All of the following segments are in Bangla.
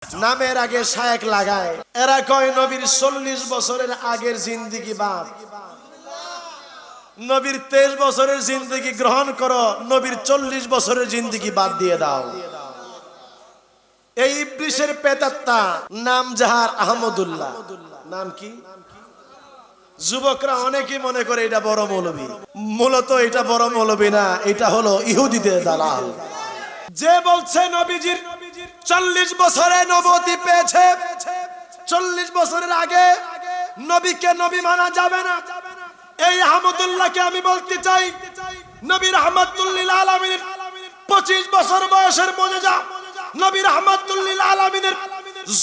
নামের আগে শায়েক লাগায়। এরা কয় নবীর 40 বছরের আগের জিন্দেগি বাদ, নবীর 23 বছরের জিন্দেগি গ্রহণ করো, নবীর 40 বছরের জিন্দেগি বাদ দিয়ে দাও। এই ইবলিসের পেতাত্তা নাম জাহার আহমদুল্লাহ। নাম কি? যুবকরা অনেকেই মনে করে এটা বড় মৌলবী, মূলত এটা বড় মৌলবী না, এটা হলো ইহুদিদের দালাল। যে বলছে নবীজির 40 বছরে নবুয়তি পেয়েছে, 40 বছরের আগে নবীকে নবী মানা যাবে না, এই আহমদুল্লাহকে আমি বলতে চাই, নবী রাহমাতুল লিল আলামিনের 25 বছর বয়সের মুজিজা, নবী রাহমাতুল লিল আলামিনের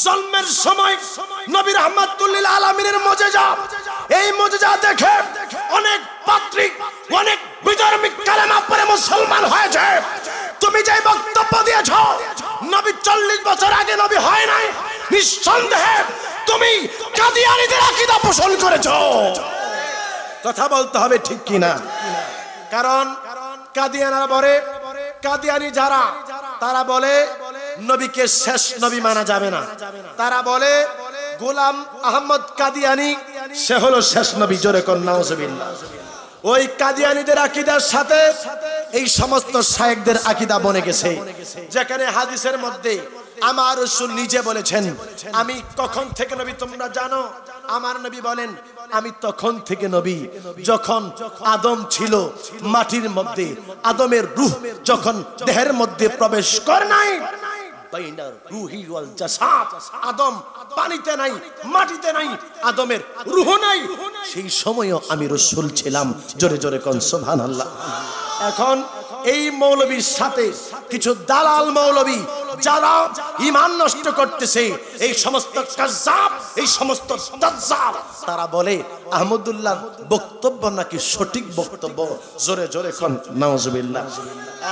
জন্মের সময় নবী রাহমাতুল লিল আলামিনের মুজিজা, এই মুজিজা দেখে অনেক পাত্রী, অনেক বিধর্মী কালেমা পড়ে মুসলমান হয়েছে। তুমি যে বক্তব্য দিয়েছো নবী 40 বছর আগে নবী হয় নাই, নিঃসন্দেহে তুমি কাদিয়ানীদের আকীদা পোষণ করেছো। কথা বলতে হবে ঠিক কিনা? কারণ কাদিয়ানারা বলে, কাদিয়ানী যারা, তারা বলে নবীকে শেষ নবী মানা যাবে না। তারা বলে গোলাম আহমদ কাদিয়ানী সে হলো শেষ নবী। জোরে কোন নাউজুবিল্লাহ। ওই কাদিয়ানীদের আকীদার সাথে এই সমস্ত শায়েখদের আকীদা বনে গেছে, যেখানে হাদিসের মধ্যে আমার রাসূল নিজে বলেছেন, আমি কখন থেকে নবী তোমরা জানো? আমার নবী বলেন, আমি তখন থেকে নবী যখন আদম ছিল মাটির মধ্যে, আদমের রূহ যখন দেহের মধ্যে প্রবেশ করে নাই, বাইনার রূহি ওয়াল জাসাদ, আদম পানিতে নাই, মাটিতে নাই, আদমের রূহ নাই, সেই সময়ও আমি রাসূল ছিলাম। জোরে জোরে কোন সুবহানাল্লাহ। এখন এই মৌলবীর সাথে কিছু দালাল মৌলবী যারা ঈমান নষ্ট করতেছে, এই সমস্ত কাযযাব, এই সমস্ত দাজ্জাল, তারা বলে আহমদুল্লাহর বক্তব্য নাকি সঠিক বক্তব্য। জোরে জোরে কোন নাউজুবিল্লাহ।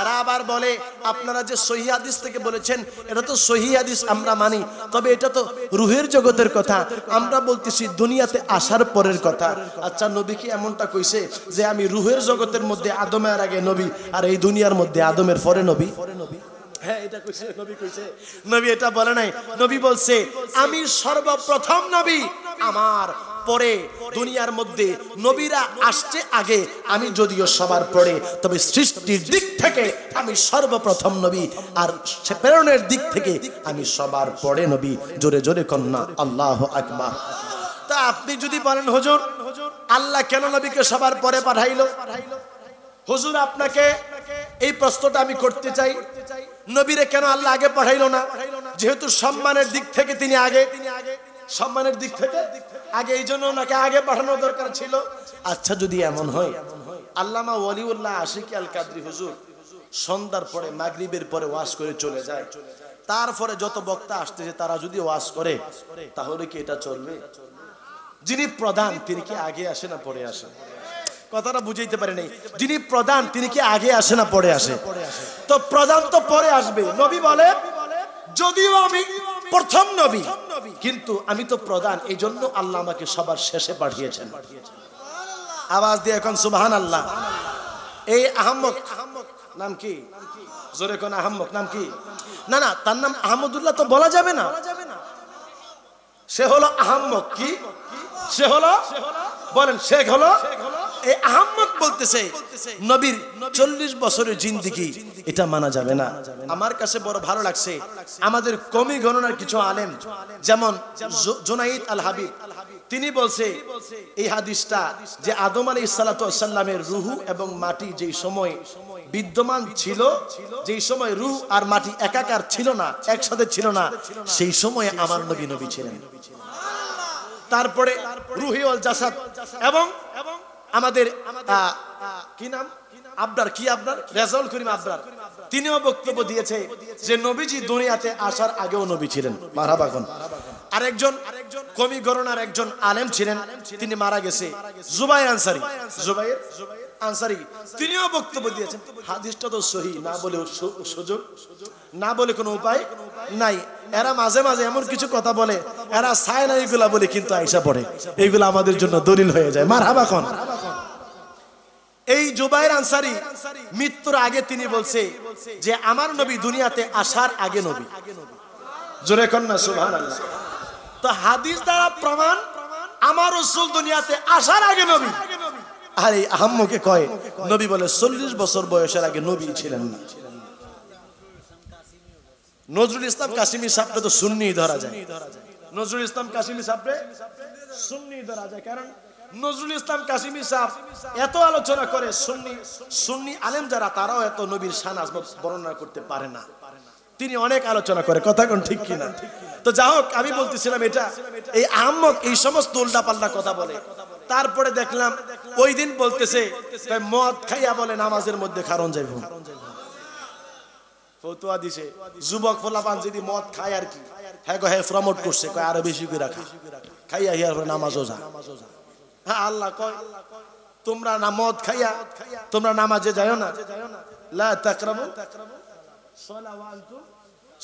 এরা আবার বলে আপনারা যে সহিহ হাদিস থেকে বলেছেন এটা তো সহিহ হাদিস আমরা মানি, তবে এটা তো রূহের জগতের কথা, আমরা বলতেছি দুনিয়াতে আসার পরের কথা। আচ্ছা নবী কি এমনটা কইছে যে আমি রূহের জগতের মধ্যে আদমের আগে নবী আর এই দুনিয়ার মধ্যে আদমের পরে নবী? হ্যাঁ এটা কইছে নবী, কইছে নবী এটা বলে নাই। নবী বলছে আমি সর্বপ্রথম নবী, আমার পরে দুনিয়ার মধ্যে নবীরা আসছে আগে, আমি যদিও সবার পরে, তবে সৃষ্টির দিক থেকে আমি সর্বপ্রথম নবী, আর প্রেরণের দিক থেকে আমি সবার পরে নবী। জোরে জোরে কন্যা আল্লাহু আকবার। তা আপনি যদি বলেন হুজুর আল্লাহ কেন নবীকে সবার পরে পাঠাইলো? হুজুর আপনাকে এই প্রশ্নটা আমি করতে চাই, নবীরে কেন আল্লাহ আগে পাঠাইলো না? যেহেতু সম্মানের দিক থেকে তিনি আগে, সম্মানের দিক থেকে আগে, এই জন্য ওনাকে আগে পাঠানো দরকার ছিল। আচ্ছা যদি এমন হয়, আল্লামা ওয়ালিউল্লাহ আশিকি আল কাদরি হুজুর সন্ধ্যার পরে মাগরিবের পরে ওয়াজ করে চলে যায়, তারপরে যত বক্তা আসতেছে তারা যদি ওয়াজ করে, তাহলে কি এটা চলবে? যিনি প্রধান তিনি কি আগে আসে না পরে আসে? কথাটা বুঝাইতে পারে নাই। যিনি প্রধান তিনি কি আগে আসে না পরে আসে? তো প্রধান তো পরে আসবে। নবী বলে যদিও আমি প্রথম নবী, কিন্তু আমি তো প্রধান, এই জন্য আল্লাহ আমাকে সবার শেষে পাঠিয়েছেন। আওয়াজ দিয়ে এখন সুবহানাল্লাহ। এই আহম্মক নাম কি? জোরে কোন আহম্মক নাম কি? না না, তার নাম আহমদুল্লাহ তো বলা যাবে না, সে হলো আহম্মক। কি সে হলো? বলেন সে হলো এই আহম্মদ। বলতেছে নবীর 40 বছরের জিন্দেগি এটা মানা যাবে না। আমার কাছে বড় ভালো লাগছে আমাদের কমি গণনার কিছু আলেম, যেমন জুনাইদ আল হাবিব, তিনি বলছে এই হাদিসটা যে আদম আলাইহিস সালাতু ওয়াস সালামের রূহ এবং মাটি যেই সময় বিদ্যমান ছিল, যেই সময় রূহ আর মাটি একাকার ছিল না, একসাথে ছিল না, সেই সময় আমার নবী নবী ছিলেন। তারপরে রূহি ওয়াল জাসাদ এবং আমাদের কি নাম আবরার, কি আবরার, রেজাউল করিম আবরার, তিনিও বক্তব্য দিয়েছে যে নবীজি দুনিয়াতে আসার আগেও নবী ছিলেন। মারহাবা কোন। আরেকজন কমি গণনার একজন আলেম ছিলেন, তিনি মারা গেছে, জুবাইর আনসারী, জুবাইর আনসারী, তিনিও বক্তব্য দিয়েছেন হাদিসটা তো সহিহ না বলে সুযোগ না বলে কোনো উপায় নাই। এরা মাঝে মাঝে এমন কিছু কথা বলে, এরা চায় না এইগুলা বলে, কিন্তু আইসা পড়ে, এইগুলা আমাদের জন্য দলিল হয়ে যায়। মারহাবা কোন। এই জুবাইর আনসারী মৃত্যুর আগে তিনি বলছে যে আমার নবী দুনিয়াতে আসার আগে নবী। জোরে কোন না সুবহানাল্লাহ। তো হাদিস দ্বারা প্রমাণ আমার রাসূল দুনিয়াতে আসার আগে নবী। আর এই আহাম্মকে কয় নবী বলে 40 বছর বয়সের আগে নবী ছিলেন না। নজরুল ইসলাম কাসিমি সাহেবকে তো সুন্নি ধরা যায়, নজরুল ইসলাম কাসিমি সাহেবকে সুন্নি ধরা যায়, কারণ নজরুল ইসলাম কাসিমি সাহেব এত আলোচনা করে সুন্নি আলেম যারা তারাও এত নবীর শান আজমত বর্ণনা করতে পারে না। তিনি অনেক আলোচনা করে, কথা কোন ঠিক কিনা? তো যা হোক, আমি বলতেছিলাম এটা এই আহম্মক এই সমস্ত উল্টাপাল্টা কথা বলে। তারপরে দেখলাম ওই দিন বলতেছে মদ খাইয়া বলে নামাজের মধ্যে কারণ যাইব, ফতোয়া দিছে যুবক ফলাফান যদি মদ খায় আর কি, হ্যাঁ গো হ্যাঁ প্রমোট করছে, কয় আরো বেশি করে রাখা, খাইয়া হিয়ার পরে নামাজও যা। হ্যাঁ আল্লাহ কয় তোমরা না মদ খাইয়া তোমরা নামাজে যাও না, লা তাকরাবু সালাহ ওয়া আনতুম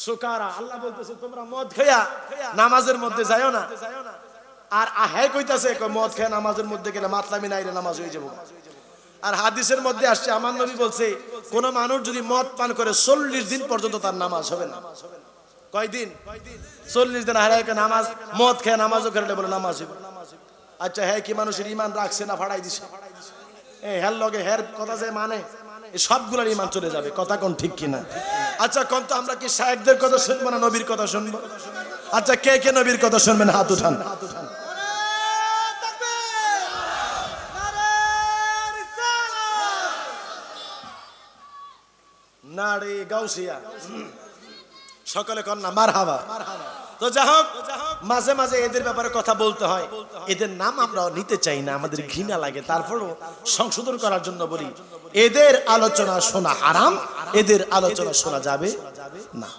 সুকারা। আল্লাহ বলতেছে তোমরা মদ খাইয়া নামাজের মধ্যে যাও না। আর হ্যাঁ কইতাছে মদ খাইয়া নামাজের মধ্যে গেলে মাতলামি নাই রে, নামাজ হয়ে যাবো। আর হাদিসের মধ্যে আসছে আমার নবী বলছে কোন মানুষ যদি মদ পান করে 40 দিন পর্যন্ত তার নামাজ হবে না। কয়দিন? 40 দিন। হারায় নামাজ মদ খেয়ে নামাজও করলে বলে নামাজ হবে। আচ্ছা হ্যাঁ কি মানুষের ইমান রাখছে না ফাড়াই দিছে? হ্যার লগে হ্যার কথা যে মানে সবগুলোর ইমান চলে যাবে, কথা কোন ঠিক কিনা? আচ্ছা কোন তো আমরা কি শায়েখদের কথা শুনবো না নবীর কথা শুনবো? আচ্ছা কে কে নবীর কথা শুনবেন হাত উঠান। নারে গাউসিয়া সকলে কন্যা মারহাবা। তো যা হোক, মাঝে মাঝে এদের ব্যাপারে কথা বলতে হয়। এদের নাম আমরা নিতে চাই না, আমাদের ঘৃণা লাগে, তারপরও সংশোধন করার জন্য বলি এদের আলোচনা শোনা হারাম, এদের আলোচনা শোনা যাবে না।